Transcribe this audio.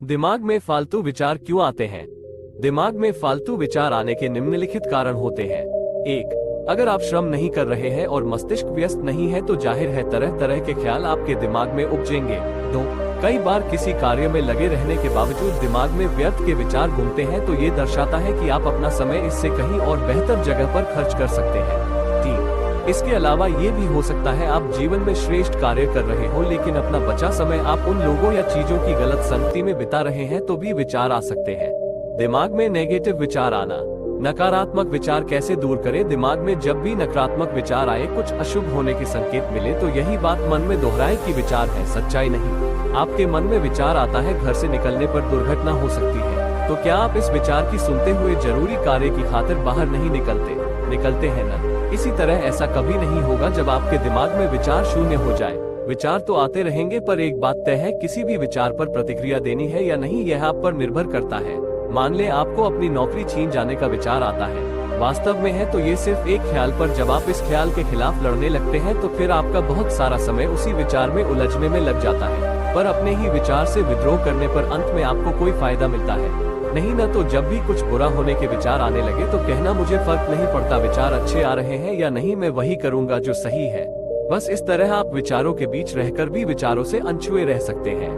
दिमाग में फालतू विचार क्यों आते हैं? दिमाग में फालतू विचार आने के निम्नलिखित कारण होते हैं। 1. अगर आप श्रम नहीं कर रहे हैं और मस्तिष्क व्यस्त नहीं है तो जाहिर है तरह तरह के ख्याल आपके दिमाग में उपजेंगे। 2. कई बार किसी कार्य में लगे रहने के बावजूद दिमाग में व्यर्थ के विचार घूमते हैं तो ये दर्शाता है कि आप अपना समय इससे कहीं और बेहतर जगह पर खर्च कर सकते हैं। 3. इसके अलावा ये भी हो सकता है आप जीवन में श्रेष्ठ कार्य कर रहे हो लेकिन अपना बचा समय आप उन लोगों या चीजों की गलत संगति में बिता रहे हैं तो भी विचार आ सकते हैं। दिमाग में नेगेटिव विचार आना। नकारात्मक विचार कैसे दूर करें? दिमाग में जब भी नकारात्मक विचार आए, कुछ अशुभ होने के संकेत मिले तो यही बात मन में दोहराए कि विचार है, सच्चाई नहीं। आपके मन में विचार आता है घर से निकलने पर दुर्घटना हो सकती है, तो क्या आप इस विचार की सुनते हुए जरूरी कार्य की खातिर बाहर नहीं निकलते हैं ना? इसी तरह ऐसा कभी नहीं होगा जब आपके दिमाग में विचार शून्य हो जाए। विचार तो आते रहेंगे पर एक बात तय है, किसी भी विचार पर प्रतिक्रिया देनी है या नहीं यह आप पर निर्भर करता है। मान ले आपको अपनी नौकरी छीन जाने का विचार आता है, वास्तव में है तो ये सिर्फ एक ख्याल, पर जब आप इस ख्याल के खिलाफ लड़ने लगते हैं तो फिर आपका बहुत सारा समय उसी विचार में उलझने में लग जाता है। पर अपने ही विचार से विद्रोह करने पर अंत में आपको कोई फायदा मिलता है नहीं ना। तो जब भी कुछ बुरा होने के विचार आने लगे तो कहना मुझे फर्क नहीं पड़ता विचार अच्छे आ रहे हैं या नहीं, मैं वही करूंगा जो सही है। बस इस तरह आप विचारों के बीच रहकर भी विचारों से अनछुए रह सकते हैं।